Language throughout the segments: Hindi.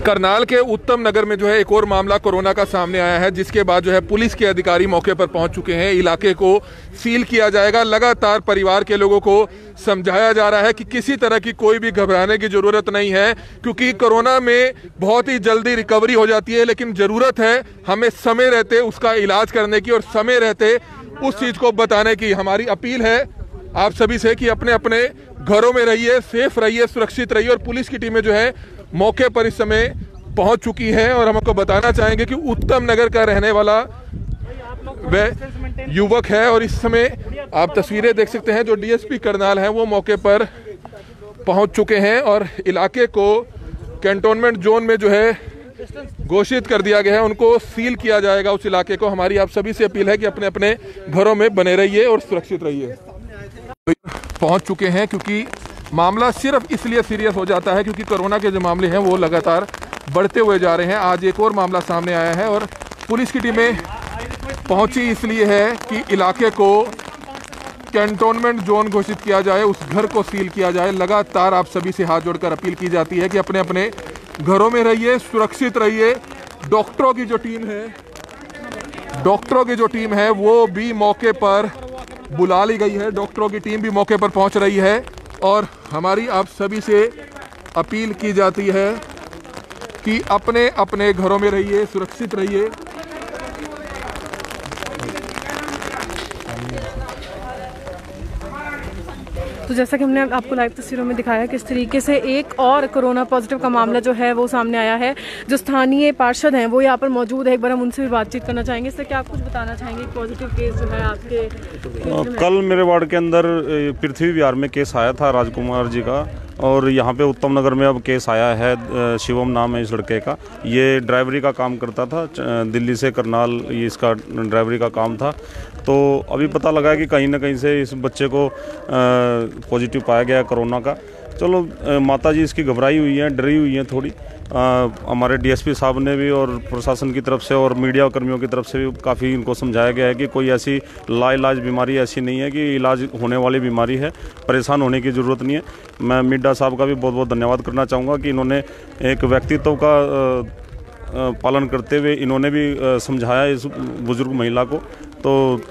करनाल के उत्तम नगर में जो है एक और मामला कोरोना का सामने आया है, जिसके बाद जो है पुलिस के अधिकारी मौके पर पहुंच चुके हैं। इलाके को सील किया जाएगा। लगातार परिवार के लोगों को समझाया जा रहा है कि किसी तरह की कोई भी घबराने की जरूरत नहीं है, क्योंकि कोरोना में बहुत ही जल्दी रिकवरी हो जाती है, लेकिन जरूरत है हमें समय रहते उसका इलाज करने की और समय रहते उस चीज को बताने की। हमारी अपील है आप सभी से कि अपने अपने घरों में रहिए, सेफ रहिए, सुरक्षित रहिए। और पुलिस की टीमें जो है मौके पर इस समय पहुंच चुकी है और हम आपको बताना चाहेंगे कि उत्तम नगर का रहने वाला वह युवक है और इस समय आप तस्वीरें देख सकते हैं। जो डीएसपी करनाल हैं वो मौके पर पहुंच चुके हैं और इलाके को कैंटोनमेंट जोन में जो है घोषित कर दिया गया है। उनको सील किया जाएगा उस इलाके को। हमारी आप सभी से अपील है कि अपने अपने घरों में बने रहिए और सुरक्षित रहिए। पहुंच चुके हैं क्योंकि मामला सिर्फ इसलिए सीरियस हो जाता है क्योंकि कोरोना के जो मामले हैं वो लगातार बढ़ते हुए जा रहे हैं। आज एक और मामला सामने आया है और पुलिस की टीमें पहुंची इसलिए है कि इलाके को कैंटोनमेंट जोन घोषित किया जाए, उस घर को सील किया जाए। लगातार आप सभी से हाथ जोड़कर अपील की जाती है कि अपने अपने घरों में रहिए, सुरक्षित रहिए। डॉक्टरों की जो टीम है वो भी मौके पर बुला ली गई है। डॉक्टरों की टीम भी मौके पर पहुंच रही है और हमारी आप सभी से अपील की जाती है कि अपने अपने घरों में रहिए, सुरक्षित रहिए। तो जैसा कि हमने आपको लाइव तस्वीरों में दिखाया किस तरीके से एक और कोरोना पॉजिटिव का मामला जो है वो सामने आया है। जो स्थानीय पार्षद हैं वो यहाँ पर मौजूद है, एक बार हम उनसे भी बातचीत करना चाहेंगे। इससे क्या आप कुछ बताना चाहेंगे? पॉजिटिव केस जो है आपके कल मेरे वार्ड के अंदर पृथ्वी विहार में केस आया था राजकुमार जी का, और यहाँ पे उत्तम नगर में अब केस आया है। शिवम नाम है इस लड़के का। ये ड्राइवरी का काम करता था, दिल्ली से करनाल ये इसका ड्राइवरी का काम था। तो अभी पता लगा कि कहीं ना कहीं से इस बच्चे को पॉजिटिव पाया गया कोरोना का। चलो माता जी इसकी घबराई हुई हैं, डरी हुई हैं थोड़ी। हमारे डीएसपी साहब ने भी और प्रशासन की तरफ से और मीडिया कर्मियों की तरफ से भी काफ़ी इनको समझाया गया है कि कोई ऐसी लाइलाज बीमारी ऐसी नहीं है कि इलाज होने वाली बीमारी है, परेशान होने की ज़रूरत नहीं है। मैं मीडिया साहब का भी बहुत बहुत धन्यवाद करना चाहूँगा कि इन्होंने एक व्यक्तित्व का पालन करते हुए इन्होंने भी समझाया इस बुजुर्ग महिला को। तो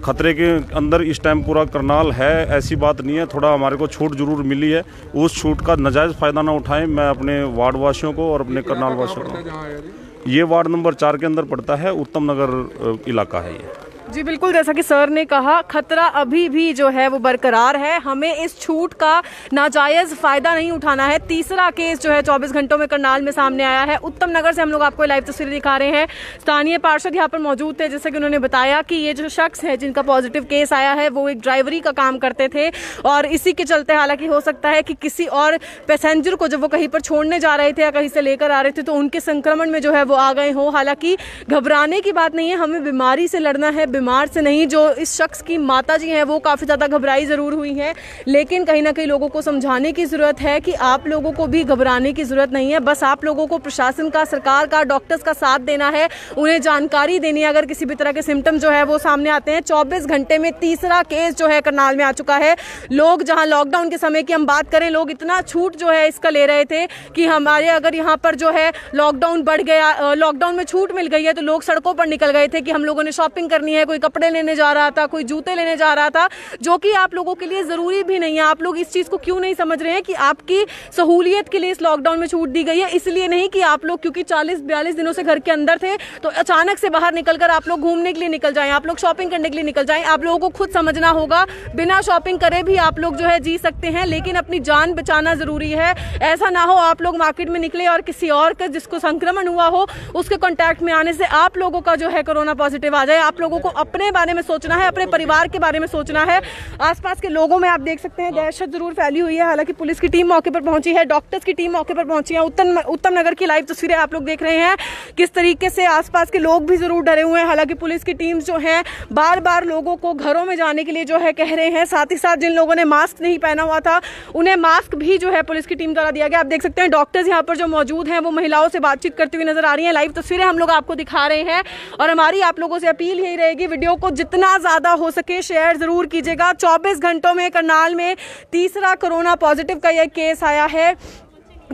खतरे के अंदर इस टाइम पूरा करनाल है, ऐसी बात नहीं है। थोड़ा हमारे को छूट जरूर मिली है, उस छूट का नाजायज़ फ़ायदा ना उठाएं। मैं अपने वार्ड वासियों को और अपने करनाल वासियों को, ये वार्ड नंबर 4 के अंदर पड़ता है, उत्तम नगर इलाका है ये। जी बिल्कुल, जैसा कि सर ने कहा खतरा अभी भी जो है वो बरकरार है। हमें इस छूट का नाजायज़ फ़ायदा नहीं उठाना है। तीसरा केस जो है 24 घंटों में करनाल में सामने आया है। उत्तम नगर से हम लोग आपको लाइव तस्वीरें दिखा रहे हैं। स्थानीय पार्षद यहाँ पर मौजूद थे, जैसे कि उन्होंने बताया कि ये जो शख्स है जिनका पॉजिटिव केस आया है वो एक ड्राइवरी का काम करते थे और इसी के चलते हालांकि हो सकता है कि किसी और पैसेंजर को जब वो कहीं पर छोड़ने जा रहे थे या कहीं से लेकर आ रहे थे तो उनके संक्रमण में जो है वो आ गए हों। हालांकि घबराने की बात नहीं है, हमें बीमारी से लड़ना है, बीमार से नहीं। जो इस शख्स की माता जी हैं वो काफ़ी ज़्यादा घबराई ज़रूर हुई हैं, लेकिन कहीं ना कहीं लोगों को समझाने की ज़रूरत है कि आप लोगों को भी घबराने की ज़रूरत नहीं है। बस आप लोगों को प्रशासन का, सरकार का, डॉक्टर्स का साथ देना है, उन्हें जानकारी देनी है अगर किसी भी तरह के सिम्टम जो है वो सामने आते हैं। 24 घंटे में तीसरा केस जो है करनाल में आ चुका है। लोग जहां लॉकडाउन के समय की हम बात करें, लोग इतना छूट जो है इसका ले रहे थे कि हमारे अगर यहाँ पर जो है लॉकडाउन बढ़ गया, लॉकडाउन में छूट मिल गई है तो लोग सड़कों पर निकल गए थे कि हम लोगों ने शॉपिंग करनी है, कोई कपड़े लेने जा रहा था, कोई जूते लेने जा रहा था, जो कि आप लोगों के लिए जरूरी भी नहीं है। आप लोग इस चीज को क्यों नहीं समझ रहे हैं कि आपकी सहूलियत के लिए इस लॉकडाउन में छूट दी गई है। इसलिए नहीं कि आप लोग क्योंकि 40-42 दिनों से घर के अंदर थे तो अचानक से बाहर निकलकर आप लोग घूमने के लिए निकल जाएं, आप लोग शॉपिंग करने के लिए निकल जाएं। आप लोगों को खुद समझना होगा, बिना शॉपिंग करे भी आप लोग जो है जी सकते हैं, लेकिन अपनी जान बचाना जरूरी है। ऐसा ना हो आप लोग मार्केट में निकले और किसी और का जिसको संक्रमण हुआ हो उसके कॉन्टैक्ट में आने से आप लोगों का जो है कोरोना पॉजिटिव आ जाए। आप लोगों को अपने बारे में सोचना है, अपने परिवार के बारे में सोचना है। आसपास के लोगों में आप देख सकते हैं दहशत जरूर फैली हुई है। हालांकि पुलिस की टीम मौके पर पहुंची है, डॉक्टर्स की टीम मौके पर पहुंची है। उत्तम नगर की लाइव तस्वीरें आप लोग देख रहे हैं किस तरीके से आसपास के लोग भी जरूर डरे हुए हैं। हालांकि पुलिस की टीम जो है बार बार लोगों को घरों में जाने के लिए जो है कह रहे हैं। साथ ही साथ जिन लोगों ने मास्क नहीं पहना हुआ था उन्हें मास्क भी जो है पुलिस की टीम द्वारा दिया गया। आप देख सकते हैं डॉक्टर्स यहाँ पर जो मौजूद हैं वो महिलाओं से बातचीत करती हुई नजर आ रही है। लाइव तस्वीरें हम लोग आपको दिखा रहे हैं और हमारी आप लोगों से अपील यही रहेगी, वीडियो को जितना ज्यादा हो सके शेयर जरूर कीजिएगा। 24 घंटों में करनाल में तीसरा कोरोना पॉजिटिव का यह केस आया है।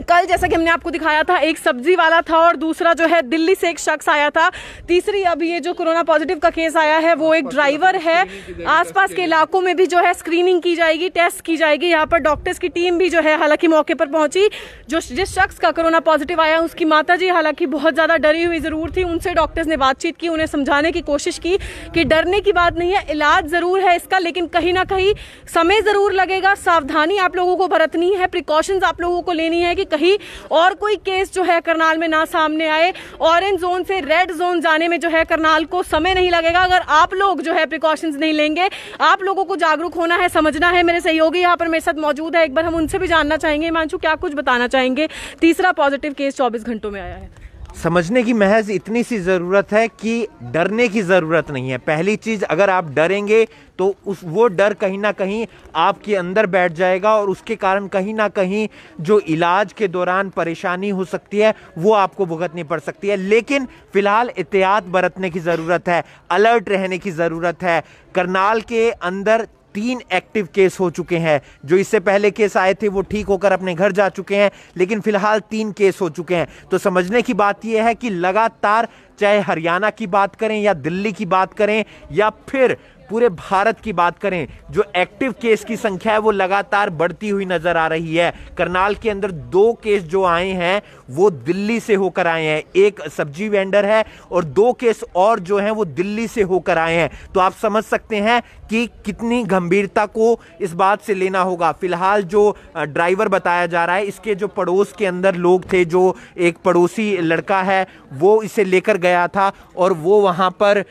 कल जैसा कि हमने आपको दिखाया था, एक सब्जी वाला था और दूसरा जो है दिल्ली से एक शख्स आया था। तीसरी अभी ये जो कोरोना पॉजिटिव का केस आया है वो एक ड्राइवर है। आसपास के इलाकों में भी जो है स्क्रीनिंग की जाएगी, टेस्ट की जाएगी। यहाँ पर डॉक्टर्स की टीम भी जो है हालांकि मौके पर पहुंची। जिस शख्स का कोरोना पॉजिटिव आया उसकी माताजी हालांकि बहुत ज़्यादा डरी हुई ज़रूर थी। उनसे डॉक्टर्स ने बातचीत की, उन्हें समझाने की कोशिश की कि डरने की बात नहीं है, इलाज ज़रूर है इसका, लेकिन कहीं ना कहीं समय ज़रूर लगेगा। सावधानी आप लोगों को बरतनी है, प्रिकॉशंस आप लोगों को लेनी है कि कहीं और कोई केस जो है करनाल में ना सामने आए। ऑरेंज जोन से रेड जोन जाने में जो है करनाल को समय नहीं लगेगा अगर आप लोग जो है प्रिकॉशंस नहीं लेंगे। आप लोगों को जागरूक होना है, समझना है। मेरे सहयोगी यहाँ पर मेरे साथ मौजूद है, एक बार हम उनसे भी जानना चाहेंगे। हिमांशु, क्या कुछ बताना चाहेंगे? तीसरा पॉजिटिव केस 24 घंटों में आया है। समझने की महज इतनी सी ज़रूरत है कि डरने की ज़रूरत नहीं है। पहली चीज़, अगर आप डरेंगे तो वो डर कहीं ना कहीं आपके अंदर बैठ जाएगा और उसके कारण कहीं ना कहीं जो इलाज के दौरान परेशानी हो सकती है वो आपको भुगतनी पड़ सकती है। लेकिन फिलहाल एहतियात बरतने की ज़रूरत है, अलर्ट रहने की ज़रूरत है। करनाल के अंदर 3 एक्टिव केस हो चुके हैं। जो इससे पहले केस आए थे वो ठीक होकर अपने घर जा चुके हैं, लेकिन फिलहाल 3 केस हो चुके हैं। तो समझने की बात यह है कि लगातार, चाहे हरियाणा की बात करें या दिल्ली की बात करें या फिर पूरे भारत की बात करें, जो एक्टिव केस की संख्या है वो लगातार बढ़ती हुई नजर आ रही है। करनाल के अंदर 2 केस जो आए हैं वो दिल्ली से होकर आए हैं। एक सब्जी वेंडर है और 2 केस और जो हैं वो दिल्ली से होकर आए हैं। तो आप समझ सकते हैं कि कितनी गंभीरता को इस बात से लेना होगा। फिलहाल जो ड्राइवर बताया जा रहा है, इसके जो पड़ोस के अंदर लोग थे, जो एक पड़ोसी लड़का है वो इसे लेकर गया था और वो वहां पर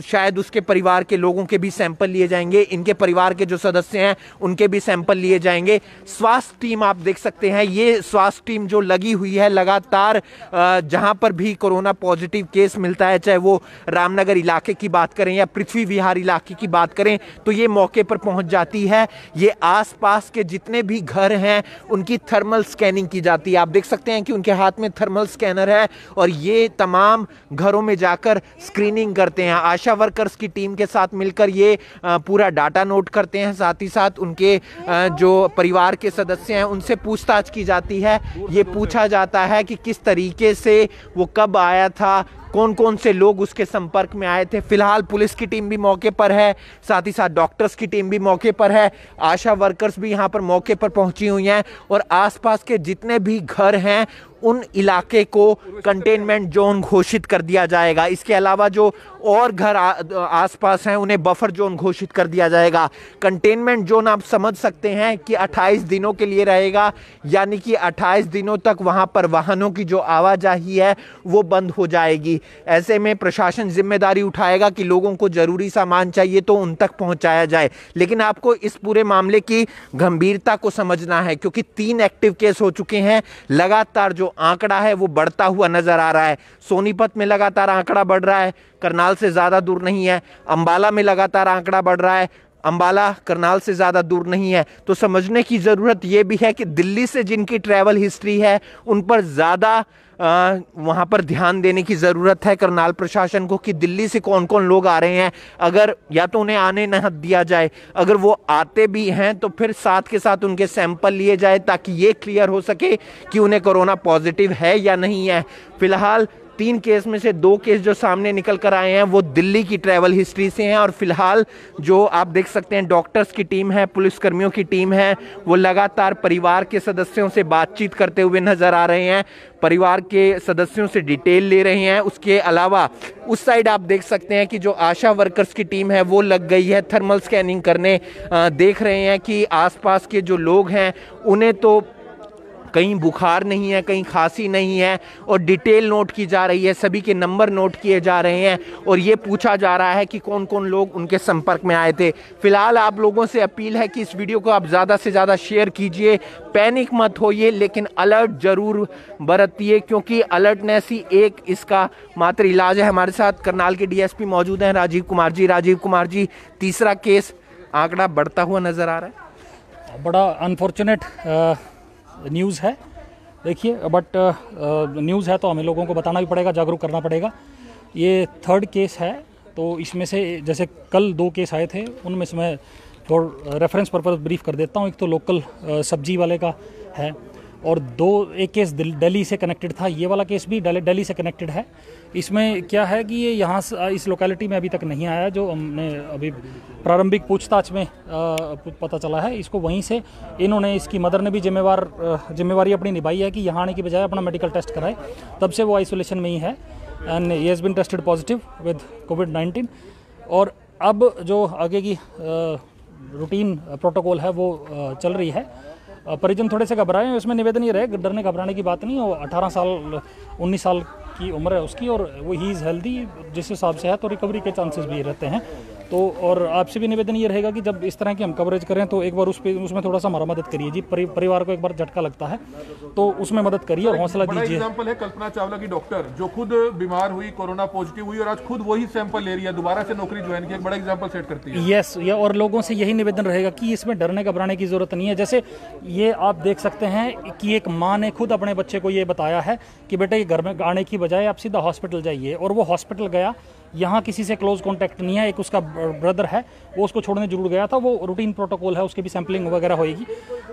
शायद उसके परिवार के लोगों के भी सैंपल लिए जाएंगे, इनके परिवार के जो सदस्य हैं उनके भी सैंपल लिए जाएंगे। स्वास्थ्य टीम आप देख सकते हैं, ये स्वास्थ्य टीम जो लगी हुई है लगातार, जहां पर भी कोरोना पॉजिटिव केस मिलता है, चाहे वो रामनगर इलाके की बात करें या पृथ्वी विहार इलाके की बात करें, तो ये मौके पर पहुंच जाती है। ये आसपास के जितने भी घर हैं उनकी थर्मल स्कैनिंग की जाती है। आप देख सकते हैं कि उनके हाथ में थर्मल स्कैनर है और ये तमाम घरों में जाकर स्क्रीनिंग करते हैं। आशा वर्कर्स की टीम के साथ मिलकर ये पूरा डाटा नोट करते हैं। साथ ही साथ उनके जो परिवार के सदस्य हैं उनसे पूछताछ की जाती है। ये पूछा जाता है कि किस तरीके से वो कब आया था, कौन कौन से लोग उसके संपर्क में आए थे। फिलहाल पुलिस की टीम भी मौके पर है, साथ ही साथ डॉक्टर्स की टीम भी मौके पर है, आशा वर्कर्स भी यहाँ पर मौके पर पहुंची हुई हैं और आसपास के जितने भी घर हैं उन इलाके को कंटेनमेंट जोन घोषित कर दिया जाएगा। इसके अलावा जो और घर आसपास हैं उन्हें बफर जोन घोषित कर दिया जाएगा। कंटेनमेंट जोन आप समझ सकते हैं कि 28 दिनों के लिए रहेगा, यानी कि 28 दिनों तक वहां पर वाहनों की जो आवाजाही है वो बंद हो जाएगी। ऐसे में प्रशासन जिम्मेदारी उठाएगा कि लोगों को जरूरी सामान चाहिए तो उन तक पहुंचाया जाए। लेकिन आपको इस पूरे मामले की गंभीरता को समझना है, क्योंकि 3 एक्टिव केस हो चुके हैं। लगातार जो आंकड़ा है वो बढ़ता हुआ नजर आ रहा है। सोनीपत में लगातार आंकड़ा बढ़ रहा है, करनाल से ज्यादा दूर नहीं है। अंबाला में लगातार आंकड़ा बढ़ रहा है, अंबाला करनाल से ज़्यादा दूर नहीं है। तो समझने की ज़रूरत यह भी है कि दिल्ली से जिनकी ट्रैवल हिस्ट्री है उन पर ज़्यादा वहाँ पर ध्यान देने की ज़रूरत है करनाल प्रशासन को कि दिल्ली से कौन कौन लोग आ रहे हैं। अगर या तो उन्हें आने न दिया जाए, अगर वो आते भी हैं तो फिर साथ के साथ उनके सैंपल लिए जाए ताकि ये क्लियर हो सके कि उन्हें कोरोना पॉजिटिव है या नहीं है। फिलहाल 3 केस में से 2 केस जो सामने निकल कर आए हैं वो दिल्ली की ट्रैवल हिस्ट्री से हैं और फिलहाल जो आप देख सकते हैं डॉक्टर्स की टीम है, पुलिसकर्मियों की टीम है, वो लगातार परिवार के सदस्यों से बातचीत करते हुए नजर आ रहे हैं, परिवार के सदस्यों से डिटेल ले रहे हैं। उसके अलावा उस साइड आप देख सकते हैं कि जो आशा वर्कर्स की टीम है वो लग गई है थर्मल स्कैनिंग करने। देख रहे हैं कि आसपास के जो लोग हैं उन्हें तो कहीं बुखार नहीं है, कहीं खांसी नहीं है और डिटेल नोट की जा रही है, सभी के नंबर नोट किए जा रहे हैं और ये पूछा जा रहा है कि कौन कौन लोग उनके संपर्क में आए थे। फिलहाल आप लोगों से अपील है कि इस वीडियो को आप ज़्यादा से ज़्यादा शेयर कीजिए, पैनिक मत होइए, लेकिन अलर्ट ज़रूर बरतिए क्योंकि अलर्टनेस ही एक इसका मात्र इलाज है। हमारे साथ करनाल के डीएसपी मौजूद हैं राजीव कुमार जी। राजीव कुमार जी, तीसरा केस आंकड़ा बढ़ता हुआ नज़र आ रहा है, बड़ा अनफॉर्चुनेट न्यूज़ है। देखिए बट न्यूज़ है तो हमें लोगों को बताना भी पड़ेगा, जागरूक करना पड़ेगा। ये 3rd केस है, तो इसमें से जैसे कल 2 केस आए थे उनमें से मैं थोड़ा रेफरेंस पर्पस ब्रीफ कर देता हूँ। एक तो लोकल सब्जी वाले का है और एक केस दिल्ली से कनेक्टेड था, ये वाला केस भी दिल्ली से कनेक्टेड है। इसमें क्या है कि ये यहाँ इस लोकेलिटी में अभी तक नहीं आया, जो हमने अभी प्रारंभिक पूछताछ में पता चला है। इसको वहीं से इन्होंने, इसकी मदर ने भी जिम्मेवारी अपनी निभाई है कि यहाँ आने की बजाय अपना मेडिकल टेस्ट कराए, तब से वो आइसोलेशन में ही है and he has been tested positive with कोविड-19। और अब जो आगे की रूटीन प्रोटोकॉल है वो चल रही है। परिजन थोड़े से घबराए हैं, इसमें निवेदन ये रहे, डरने घबराने की बात नहीं है। वो 18 साल 19 साल की उम्र है उसकी और वो ही इज़ हेल्दी, जिस हिसाब से है तो रिकवरी के चांसेस भी रहते हैं। तो और आपसे भी निवेदन ये रहेगा कि जब इस तरह की हम कवरेज करें तो एक बार उसमें थोड़ा सा हमारा मदद करिए जी। परिवार को एक बार झटका लगता है तो उसमें मदद करिए और हौसला दीजिए। एग्जांपल है कल्पना चावला की डॉक्टर, जो खुद बीमार हुई, कोरोना पॉजिटिव हुई और आज खुद वही सैंपल ले रही है, दोबारा से नौकरी ज्वाइन की, एक बड़ा एग्जांपल सेट करती है। यस, ये और लोगों से यही निवेदन रहेगा कि इसमें डरने घबराने की जरूरत नहीं है। जैसे ये आप देख सकते हैं कि एक माँ ने खुद अपने बच्चे को ये बताया है कि बेटा ये घर में आने की बजाय आप सीधा हॉस्पिटल जाइए, और वो हॉस्पिटल गया, यहाँ किसी से क्लोज कॉन्टैक्ट नहीं है, एक उसका ब्रदर है वो उसको छोड़ने जरूर गया था, वो रूटीन प्रोटोकॉल है, उसकी भी सैंपलिंग वगैरह होएगी।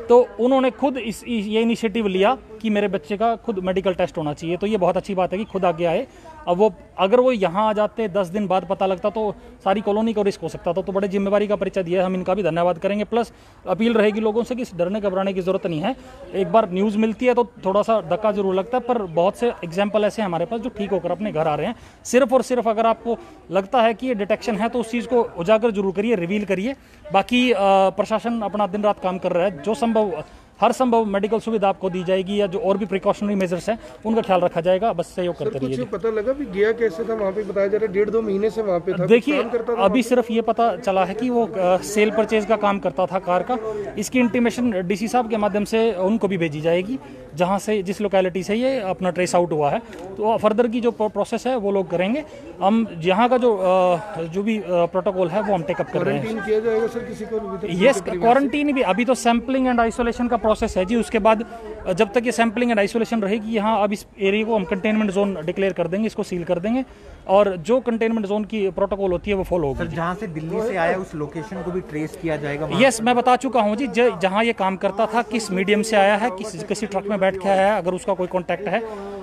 तो उन्होंने खुद ये इनिशिएटिव लिया कि मेरे बच्चे का खुद मेडिकल टेस्ट होना चाहिए, तो ये बहुत अच्छी बात है कि खुद आगे आए। अब वो अगर वो यहाँ आ जाते 10 दिन बाद पता लगता तो सारी कॉलोनी को रिस्क हो सकता था। तो बड़े जिम्मेवारी का परिचय दिया है, हम इनका भी धन्यवाद करेंगे। प्लस अपील रहेगी लोगों से कि डरने घबराने की जरूरत नहीं है। एक बार न्यूज़ मिलती है तो थोड़ा सा धक्का जरूर लगता है, पर बहुत से एग्जाम्पल ऐसे हैं हमारे पास जो ठीक होकर अपने घर आ रहे हैं। सिर्फ और सिर्फ अगर आपको लगता है कि ये डिटेक्शन है तो उस चीज़ को उजागर जरूर करिए, रिवील करिए। बाकी प्रशासन अपना दिन रात काम कर रहा है, जो संभव हर संभव मेडिकल सुविधा आपको दी जाएगी, या जो और भी प्रिकॉशनरी मेजर्स हैं उनका ख्याल रखा जाएगा। बस सहयोग करते रहिए। कुछ पता लगा भी गया कैसे था वहाँ पे? बताया जा रहा है 1.5-2 महीने से वहाँ पे था। देखिए अभी सिर्फ ये पता चला है कि वो सेल परचेज का काम करता था कार का। इसकी इंटीमेशन डीसी साहब के माध्यम से उनको भी भेजी जाएगी, जहाँ से जिस लोकेलिटी से ये अपना ट्रेस आउट हुआ है। तो फर्दर की जो प्रोसेस है वो लोग करेंगे। हम यहाँ का जो भी प्रोटोकॉल है वो हम टेकअप कर रहे हैं। क्वारंटीन किया जाएगा सर किसी को? यस, क्वारंटीन भी अभी तो सैंपलिंग एंड आइसोलेशन का प्रोसेस है जी। उसके बाद जब तक ये सैंपलिंग एंड आइसोलेशन रहेगी यहाँ, अब इस एरिया को हम कंटेनमेंट जोन डिक्लेयर कर देंगे, इसको सील कर देंगे, और जो कंटेनमेंट जोन की प्रोटोकॉल होती है वो फॉलो होगी। जहाँ से दिल्ली से आया उस लोकेशन को भी ट्रेस किया जाएगा? यस, मैं बता चुका हूँ जी, जहाँ ये काम करता था, किस मीडियम से आया है, किसी ट्रक में बैठ के आया है, अगर उसका कोई कॉन्टैक्ट है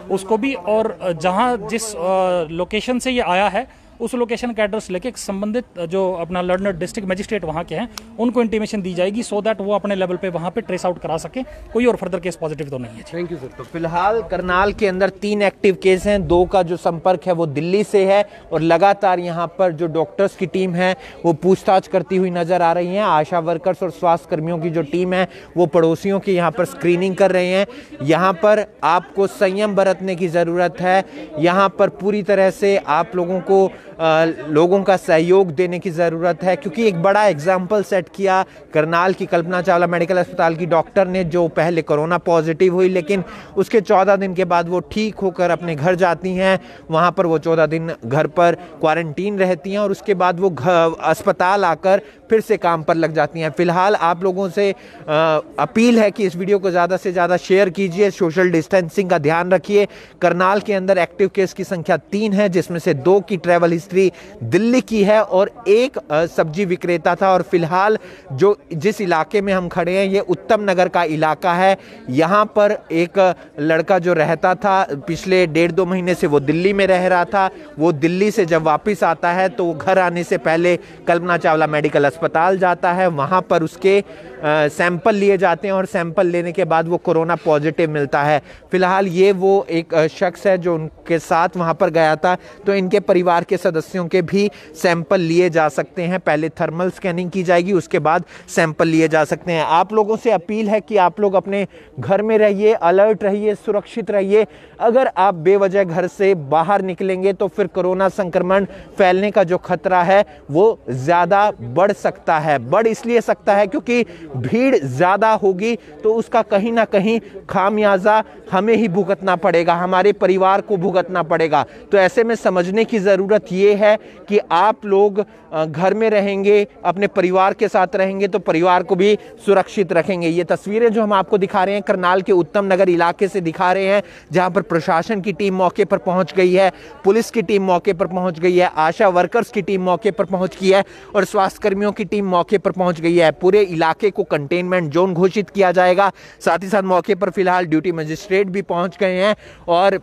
उसको भी, और जहाँ जिस लोकेशन से ये आया है उस लोकेशन का एड्रेस लेके संबंधित जो अपना लर्नर डिस्ट्रिक्ट मजिस्ट्रेट वहाँ के हैं उनको इंटीमेशन दी जाएगी, सो दैट वो अपने लेवल पे वहाँ पे ट्रेस आउट करा सके। कोई और फर्दर केस पॉजिटिव तो नहीं है। Thank you sir. तो फिलहाल करनाल के अंदर 3 एक्टिव केस हैं, 2 का जो संपर्क है वो दिल्ली से है, और लगातार यहाँ पर जो डॉक्टर्स की टीम है वो पूछताछ करती हुई नजर आ रही है। आशा वर्कर्स और स्वास्थ्य कर्मियों की जो टीम है वो पड़ोसियों की यहाँ पर स्क्रीनिंग कर रहे हैं। यहाँ पर आपको संयम बरतने की जरूरत है, यहाँ पर पूरी तरह से आप लोगों का सहयोग देने की ज़रूरत है, क्योंकि एक बड़ा एग्जाम्पल सेट किया करनाल की कल्पना चावला मेडिकल अस्पताल की डॉक्टर ने, जो पहले कोरोना पॉजिटिव हुई लेकिन उसके 14 दिन के बाद वो ठीक होकर अपने घर जाती हैं। वहाँ पर वो 14 दिन घर पर क्वारंटीन रहती हैं और उसके बाद वो अस्पताल आकर फिर से काम पर लग जाती हैं। फिलहाल आप लोगों से अपील है कि इस वीडियो को ज़्यादा से ज़्यादा शेयर कीजिए, सोशल डिस्टेंसिंग का ध्यान रखिए। करनाल के अंदर एक्टिव केस की संख्या 3 है, जिसमें से 2 की ट्रैवल हिस्ट्री दिल्ली की है और 1 सब्जी विक्रेता था। और फिलहाल जिस इलाके में हम खड़े हैं ये उत्तम नगर का इलाका है। यहाँ पर एक लड़का जो रहता था पिछले 1.5-2 महीने से, वो दिल्ली में रह रहा था। वो दिल्ली से जब वापस आता है तो वो घर आने से पहले कल्पना चावला मेडिकल अस्पताल जाता है, वहाँ पर उसके सैंपल लिए जाते हैं और सैंपल लेने के बाद वो कोरोना पॉजिटिव मिलता है। फिलहाल ये वो एक शख्स है जो उनके साथ वहाँ पर गया था, तो इनके परिवार के सदस्यों के भी सैंपल लिए जा सकते हैं। पहले थर्मल स्कैनिंग की जाएगी, उसके बाद सैंपल लिए जा सकते हैं। आप लोगों से अपील है कि आप लोग अपने घर में रहिए, अलर्ट रहिए, सुरक्षित रहिए। अगर आप बेवजह घर से बाहर निकलेंगे तो फिर कोरोना संक्रमण फैलने का जो खतरा है वो ज़्यादा बढ़ सकता है। बढ़ इसलिए सकता है क्योंकि भीड़ ज़्यादा होगी तो उसका कहीं ना कहीं खामियाजा हमें ही भुगतना पड़ेगा, हमारे परिवार को भुगतना पड़ेगा। तो ऐसे में समझने की ज़रूरत ये ये है कि आप लोग घर में रहेंगे, अपने परिवार के साथ रहेंगे तो परिवार को भी सुरक्षित रखेंगे। ये तस्वीरें जो हम आपको दिखा रहे हैं करनाल के उत्तम नगर इलाके से दिखा रहे हैं, जहां पर प्रशासन की टीम मौके पर पहुंच गई है, पुलिस की टीम मौके पर पहुंच गई है, आशा वर्कर्स की टीम मौके पर पहुंच गई है और स्वास्थ्य कर्मियों की टीम मौके पर पहुंच गई है। पूरे इलाके को कंटेनमेंट जोन घोषित किया जाएगा। साथ ही साथ मौके पर फिलहाल ड्यूटी मजिस्ट्रेट भी पहुंच गए हैं और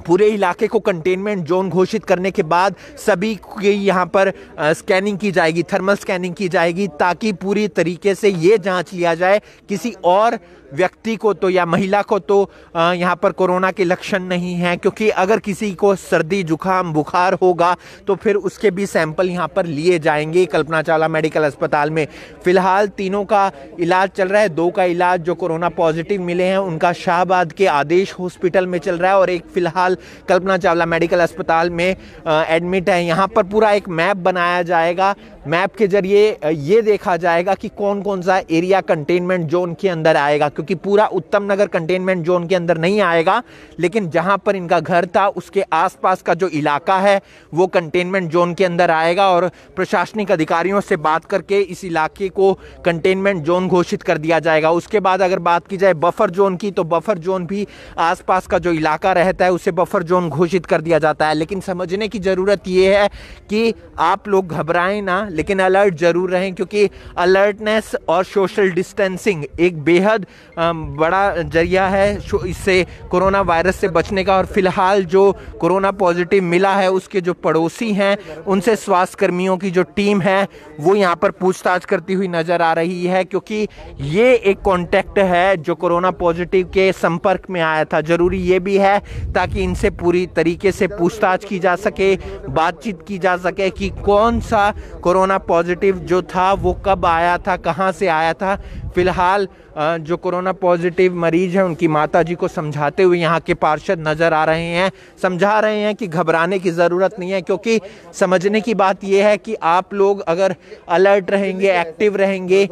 पूरे इलाके को कंटेनमेंट जोन घोषित करने के बाद सभी की यहाँ पर स्कैनिंग की जाएगी, थर्मल स्कैनिंग की जाएगी, ताकि पूरी तरीके से ये जांच लिया जाए किसी और व्यक्ति को तो या महिला को तो यहाँ पर कोरोना के लक्षण नहीं है, क्योंकि अगर किसी को सर्दी जुकाम बुखार होगा तो फिर उसके भी सैंपल यहाँ पर लिए जाएंगे कल्पना चावला मेडिकल अस्पताल में। फिलहाल तीनों का इलाज चल रहा है। 2 का इलाज जो कोरोना पॉजिटिव मिले हैं उनका शाहबाद के आदेश हॉस्पिटल में चल रहा है और एक फिलहाल कल्पना चावला मेडिकल अस्पताल में एडमिट है। यहाँ पर पूरा एक मैप बनाया जाएगा। मैप के जरिए ये देखा जाएगा कि कौन कौन सा एरिया कंटेनमेंट जोन के अंदर आएगा, क्योंकि पूरा उत्तम नगर कंटेनमेंट जोन के अंदर नहीं आएगा, लेकिन जहां पर इनका घर था उसके आसपास का जो इलाका है वो कंटेनमेंट जोन के अंदर आएगा और प्रशासनिक अधिकारियों से बात करके इस इलाके को कंटेनमेंट जोन घोषित कर दिया जाएगा। उसके बाद अगर बात की जाए बफर जोन की, तो बफर जोन भी आसपास का जो इलाका रहता है उसे बफर जोन घोषित कर दिया जाता है। लेकिन समझने की जरूरत ये है कि आप लोग घबराएं ना, लेकिन अलर्ट जरूर रहें, क्योंकि अलर्टनेस और सोशल डिस्टेंसिंग एक बेहद बड़ा जरिया है इससे कोरोना वायरस से बचने का। और फिलहाल जो कोरोना पॉजिटिव मिला है उसके जो पड़ोसी हैं उनसे स्वास्थ्य कर्मियों की जो टीम है वो यहाँ पर पूछताछ करती हुई नजर आ रही है, क्योंकि ये एक कॉन्टैक्ट है जो कोरोना पॉजिटिव के संपर्क में आया था। जरूरी ये भी है ताकि इनसे पूरी तरीके से पूछताछ की जा सके, बातचीत की जा सके कि कौन सा कोरोना पॉजिटिव जो था वो कब आया था, कहां से आया था। फिलहाल जो कोरोना पॉजिटिव मरीज हैं उनकी माताजी को समझाते हुए यहाँ के पार्षद नजर आ रहे हैं, समझा रहे हैं कि घबराने की ज़रूरत नहीं है, क्योंकि समझने की बात यह है कि आप लोग अगर अलर्ट रहेंगे, एक्टिव रहेंगे।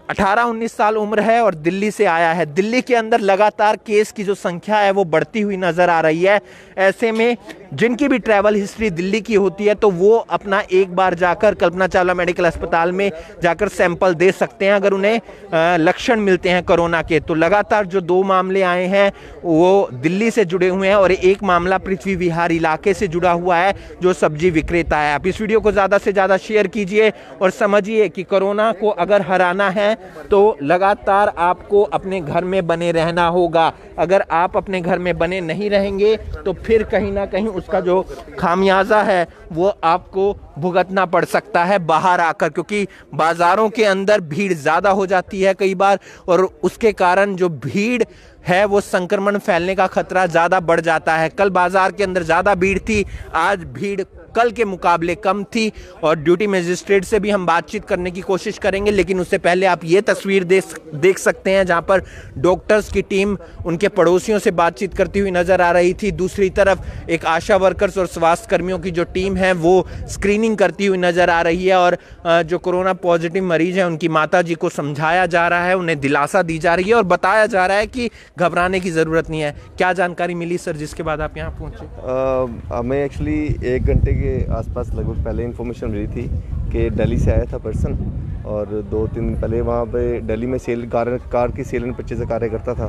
18-19 साल उम्र है और दिल्ली से आया है। दिल्ली के अंदर लगातार केस की जो संख्या है वो बढ़ती हुई नजर आ रही है। ऐसे में जिनकी भी ट्रैवल हिस्ट्री दिल्ली की होती है तो वो अपना एक बार जाकर कल्पना चावला मेडिकल अस्पताल में जाकर सैंपल दे सकते हैं अगर उन्हें लक्षण मिलते हैं कोरोना के। तो लगातार जो 2 मामले आए हैं वो दिल्ली से जुड़े हुए हैं और एक मामला पृथ्वी विहार इलाके से जुड़ा हुआ है जो सब्जी विक्रेता है। आप इस वीडियो को ज़्यादा से ज़्यादा शेयर कीजिए और समझिए कि कोरोना को अगर हराना है तो लगातार आपको अपने घर में बने रहना होगा। अगर आप अपने घर में बने नहीं रहेंगे तो फिर कहीं ना कहीं उसका जो खामियाजा है वो आपको भुगतना पड़ सकता है बाहर आकर, क्योंकि बाजारों के अंदर भीड़ ज़्यादा हो जाती है कई बार और उसके कारण जो भीड़ है वो संक्रमण फैलने का खतरा ज़्यादा बढ़ जाता है। कल बाजार के अंदर ज़्यादा भीड़ थी, आज भीड़ कल के मुकाबले कम थी और ड्यूटी मजिस्ट्रेट से भी हम बातचीत करने की कोशिश करेंगे। लेकिन उससे पहले आप ये तस्वीर देख सकते हैं जहां पर डॉक्टर्स की टीम उनके पड़ोसियों से बातचीत करती हुई नजर आ रही थी। दूसरी तरफ एक आशा वर्कर्स और स्वास्थ्य कर्मियों की जो टीम है वो स्क्रीनिंग करती हुई नजर आ रही है और जो कोरोना पॉजिटिव मरीज हैं उनकी माताजी को समझाया जा रहा है, उन्हें दिलासा दी जा रही है और बताया जा रहा है कि घबराने की ज़रूरत नहीं है। क्या जानकारी मिली सर जिसके बाद आप यहाँ पहुँचे? हमें एक्चुअली 1 घंटे के आसपास लगभग पहले इन्फॉर्मेशन मिली थी कि दिल्ली से आया था पर्सन और 2-3 दिन पहले वहाँ पे दिल्ली में कार की सेल एंड परचेज कार्य करता था।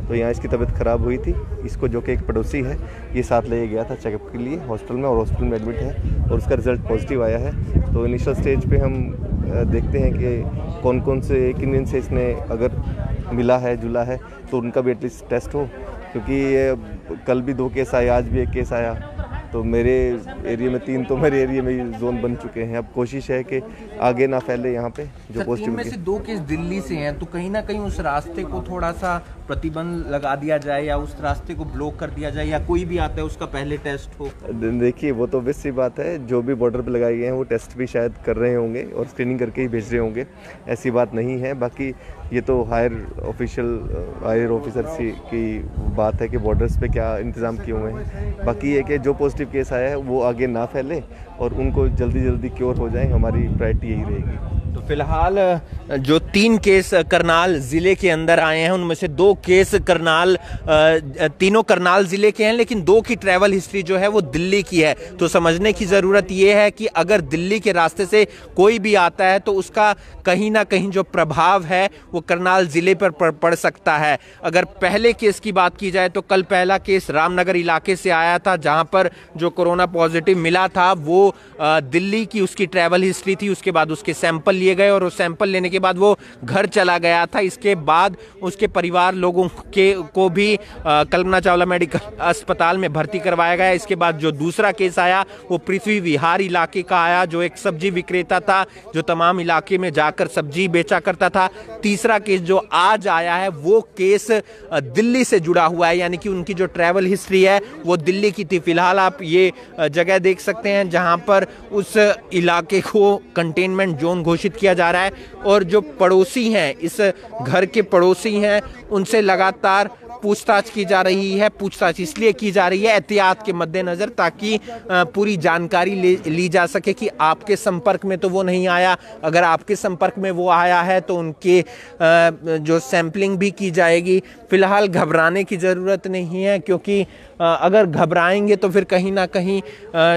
तो यहाँ इसकी तबीयत ख़राब हुई थी। इसको जो कि एक पड़ोसी है ये साथ ले गया था चेकअप के लिए हॉस्पिटल में और हॉस्पिटल में एडमिट है और उसका रिज़ल्ट पॉजिटिव आया है। तो इनिशियल स्टेज पे हम देखते हैं कि कौन कौन से किन से इसने अगर मिला है जुला है तो उनका भी एटलीस्ट टेस्ट हो, क्योंकि कल भी 2 केस आए, आज भी 1 केस आया। तो मेरे एरिया में 3 तो मेरे एरिया में जोन बन चुके हैं। अब कोशिश है कि आगे ना फैले यहाँ पे जो पॉजिटिव। इनमें से 2 केस दिल्ली से हैं तो कहीं ना कहीं उस रास्ते को थोड़ा सा प्रतिबंध लगा दिया जाए या उस रास्ते को ब्लॉक कर दिया जाए या कोई भी आता है उसका पहले टेस्ट हो। देखिए वो तो बेस्ट सी बात है, जो भी बॉर्डर पे लगाए गए हैं वो टेस्ट भी शायद कर रहे होंगे और स्क्रीनिंग करके ही भेज रहे होंगे, ऐसी बात नहीं है। बाकी ये तो हायर ऑफिसर की बात है कि बॉर्डर्स पे क्या इंतज़ाम किए हुए हैं। बाकी ये कि जो पॉजिटिव केस आया है वो आगे ना फैले और उनको जल्दी क्योर हो जाए, हमारी प्रायोरिटी यही रहेगी। तो फिलहाल जो 3 केस करनाल जिले के अंदर आए हैं उनमें से 2 केस तीनों करनाल जिले के हैं, लेकिन 2 की ट्रैवल हिस्ट्री जो है वो दिल्ली की है। तो समझने की ज़रूरत ये है कि अगर दिल्ली के रास्ते से कोई भी आता है तो उसका कहीं ना कहीं जो प्रभाव है वो करनाल जिले पर पड़ सकता है। अगर पहले केस की बात की जाए तो कल पहला केस रामनगर इलाके से आया था, जहां पर जो कोरोना पॉजिटिव मिला था वो दिल्ली की उसकी ट्रैवल हिस्ट्री थी। उसके बाद उसके सैंपल लिए गए और उस सैंपल लेने के बाद वो घर चला गया था। इसके बाद उसके परिवार लोगों को भी कल्पना चावला मेडिकल अस्पताल में भर्ती करवाया गया। इसके बाद जो दूसरा केस आया वो पृथ्वी विहार इलाके का आया, जो एक सब्जी विक्रेता था जो तमाम इलाके में जाकर सब्जी बेचा करता था। तीसरा केस जो आज आया है वो केस दिल्ली से जुड़ा हुआ है, यानी कि उनकी जो ट्रैवल हिस्ट्री है वो दिल्ली की थी। फिलहाल आप ये जगह देख सकते हैं जहां पर उस इलाके को कंटेनमेंट जोन घोषित किया जा रहा है और जो पड़ोसी हैं, इस घर के पड़ोसी हैं, उनसे लगातार पूछताछ की जा रही है। पूछताछ इसलिए की जा रही है एहतियात के मद्देनजर, ताकि पूरी जानकारी ली जा सके कि आपके संपर्क में तो वो नहीं आया, अगर आपके संपर्क में वो आया है तो उनके जो सैंपलिंग भी की जाएगी। फिलहाल घबराने की ज़रूरत नहीं है, क्योंकि अगर घबराएंगे तो फिर कहीं ना कहीं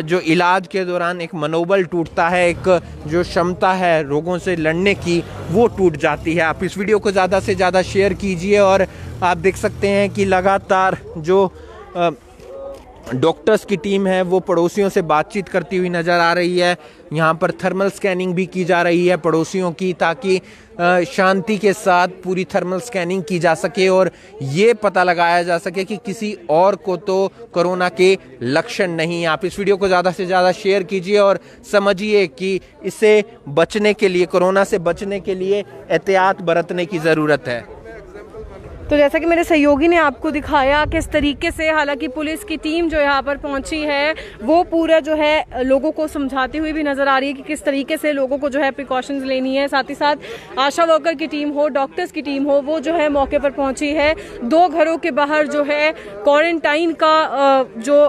जो इलाज के दौरान एक मनोबल टूटता है, एक जो क्षमता है रोगों से लड़ने की वो टूट जाती है। आप इस वीडियो को ज़्यादा से ज़्यादा शेयर कीजिए और आप देख सकते हैं कि लगातार जो डॉक्टर्स की टीम है वो पड़ोसियों से बातचीत करती हुई नज़र आ रही है। यहाँ पर थर्मल स्कैनिंग भी की जा रही है पड़ोसियों की, ताकि शांति के साथ पूरी थर्मल स्कैनिंग की जा सके और ये पता लगाया जा सके कि किसी और को तो कोरोना के लक्षण नहीं। आप इस वीडियो को ज़्यादा से ज़्यादा शेयर कीजिए और समझिए कि इससे बचने के लिए, कोरोना से बचने के लिए एहतियात बरतने की ज़रूरत है। तो जैसा कि मेरे सहयोगी ने आपको दिखाया किस तरीके से, हालांकि पुलिस की टीम जो यहाँ पर पहुंची है वो पूरा जो है लोगों को समझाती हुई भी नजर आ रही है कि किस तरीके से लोगों को जो है प्रिकॉशंस लेनी है। साथ ही साथ आशा वर्कर की टीम हो, डॉक्टर्स की टीम हो, वो जो है मौके पर पहुंची है। 2 घरों के बाहर जो है क्वारंटाइन का जो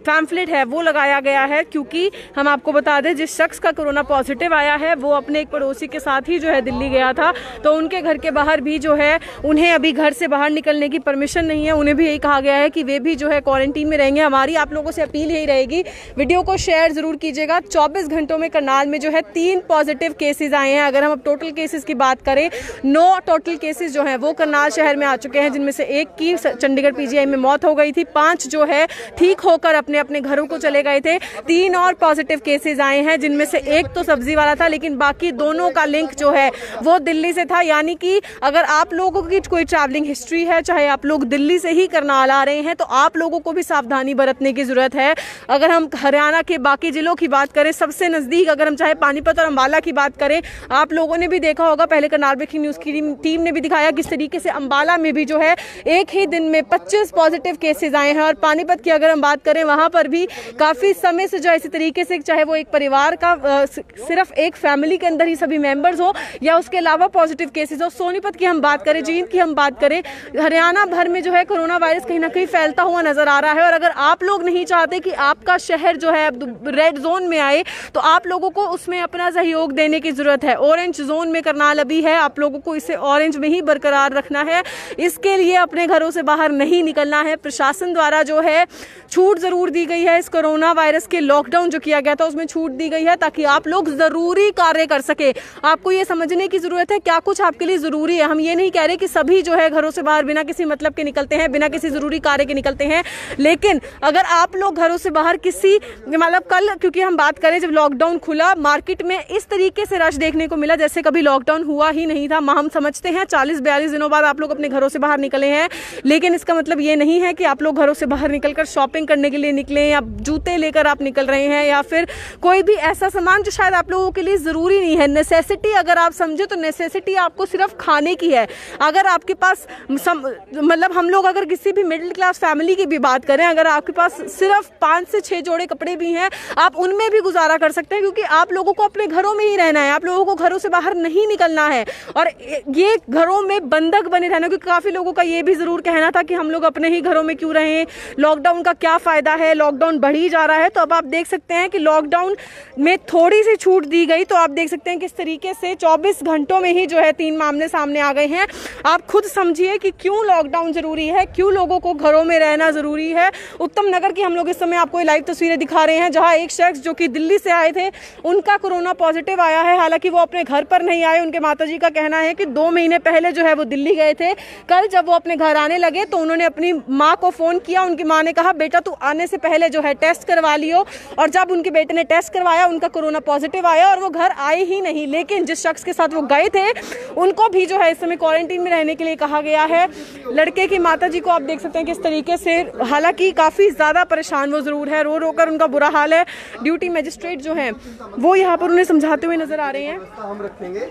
पैम्फलेट है वो लगाया गया है, क्योंकि हम आपको बता दें जिस शख्स का कोरोना पॉजिटिव आया है वो अपने एक पड़ोसी के साथ ही जो है दिल्ली गया था। तो उनके घर के बाहर भी जो है उन्हें अभी घर से बाहर निकलने की परमिशन नहीं है। उन्हें भी यही कहा गया है कि वे भी जो है क्वारंटीन में रहेंगे। हमारी आप लोगों से अपील यही रहेगी, वीडियो को शेयर जरूर कीजिएगा। 24 घंटों में करनाल में जो है 3 पॉजिटिव केसेज आए हैं। अगर हम अब टोटल केसेस की बात करें, 9 टोटल केसेज जो है वो करनाल शहर में आ चुके हैं, जिनमें से 1 की चंडीगढ़ पीजीआई में मौत हो गई थी। 5 जो है ठीक होकर अपने घरों को चले गए थे। 3 और पॉजिटिव केसेस आए हैं, जिनमें से 1 तो सब्जी वाला था, लेकिन बाकी दोनों का लिंक जो है वो दिल्ली से था। यानी कि अगर आप लोगों की कोई ट्रैवलिंग हिस्ट्री है, चाहे आप लोग दिल्ली से ही करनाल आ रहे हैं, तो आप लोगों को भी सावधानी बरतने की जरूरत है। अगर हम हरियाणा के बाकी जिलों की बात करें, सबसे नजदीक अगर हम चाहे पानीपत और अंबाला की बात करें, आप लोगों ने भी देखा होगा, पहले करनाल ब्रेकिंग न्यूज की टीम ने भी दिखाया किस तरीके से अंबाला में भी जो है एक ही दिन में 25 पॉजिटिव केसेज आए हैं। और पानीपत की अगर हम बात करें, वहां पर भी काफी समय से जो इसी तरीके से, चाहे वो एक परिवार का सिर्फ एक फैमिली के अंदर ही सभी मेंबर्स हो या उसके अलावा पॉजिटिव केसेस हो। सोनीपत की हम बात करें, जींद की हम बात करें, हरियाणा भर में जो है कोरोना वायरस कहीं ना कहीं फैलता हुआ नजर आ रहा है। और अगर आप लोग नहीं चाहते कि आपका शहर जो है रेड जोन में आए, तो आप लोगों को उसमें अपना सहयोग देने की जरूरत है। ऑरेंज जोन में करनाल अभी है, आप लोगों को इसे ऑरेंज में ही बरकरार रखना है। इसके लिए अपने घरों से बाहर नहीं निकलना है। प्रशासन द्वारा जो है छूट जरूर दी गई है, इस कोरोना वायरस के लॉकडाउन जो किया गया था उसमें छूट दी गई है, ताकि आप लोग जरूरी कार्य कर सके। आपको ये समझने की जरूरत है क्या कुछ आपके लिए जरूरी है। हम ये नहीं कह रहे कि सभी जो है घरों से बाहर बिना किसी मतलब के निकलते हैं, बिना किसी जरूरी कार्य के निकलते हैं, लेकिन अगर आप लोग घरों से बाहर किसी मतलब कल, क्योंकि हम बात करें जब लॉकडाउन खुला, मार्केट में इस तरीके से रश देखने को मिला जैसे कभी लॉकडाउन हुआ ही नहीं था। हम समझते हैं 40-42 दिनों बाद आप लोग अपने घरों से बाहर निकले हैं, लेकिन इसका मतलब ये नहीं है कि आप लोग घरों से बाहर निकलकर शॉपिंग करने के लिए निकले, या जूते लेकर आप निकल रहे हैं, या फिर कोई भी ऐसा सामान जो शायद आप लोगों के लिए जरूरी नहीं है। नेसेसिटी अगर आप समझे तो नेसेसिटी आपको सिर्फ खाने की है। अगर आपके पास मतलब हम लोग अगर किसी भी मिडिल क्लास फैमिली की भी बात करें, अगर आपके पास सिर्फ 5 से 6 जोड़े कपड़े भी हैं, आप उनमें भी गुजारा कर सकते हैं, क्योंकि आप लोगों को अपने घरों में ही रहना है, आप लोगों को घरों से बाहर नहीं निकलना है। और ये घरों में बंधक बने रहना, क्योंकि काफी लोगों का ये भी जरूर कहना था कि हम लोग अपने ही घरों में क्यों रहें, लॉकडाउन का क्या फायदा है, है लॉकडाउन बढ़ ही जा रहा है। तो अब आप देख सकते हैं कि लॉकडाउन में थोड़ी सी छूट दी गई तो आप देख सकते हैं किस तरीके से 24 घंटों में ही जो है 3 मामले सामने आ गए हैं। आप खुद समझिए कि क्यों लॉकडाउन जरूरी है, क्यों लोगों को घरों में रहना जरूरी है। उत्तम नगर की हम लोग इस समय आपको लाइव तस्वीरें दिखा रहे हैं, जहां एक शख्स जो कि दिल्ली से आए थे उनका कोरोना पॉजिटिव आया है। हालांकि वो अपने घर पर नहीं आए, उनके माताजी का कहना है कि 2 महीने पहले जो है वो दिल्ली गए थे। कल जब वो अपने घर आने लगे तो उन्होंने अपनी माँ को फोन किया। उनकी माँ ने कहा बेटा तू आने से पहले जो है टेस्ट करवा लियो, और जब उनके बेटे ने टेस्ट करवाया उनका कोरोना पॉजिटिव आया और वो घर आए ही नहीं। लेकिन जिस शख्स के साथ वो गए थे उनको भी जो है इस समय क्वारंटीन में रहने के लिए कहा गया है। लड़के की माताजी को आप देख सकते हैं किस तरीके से, हालांकि काफी ज्यादा परेशान वो जरूर है, रो रो कर उनका बुरा हाल है। ड्यूटी मजिस्ट्रेट जो है वो यहाँ पर उन्हें समझाते हुए नजर आ रहे हैं। हम रखेंगे,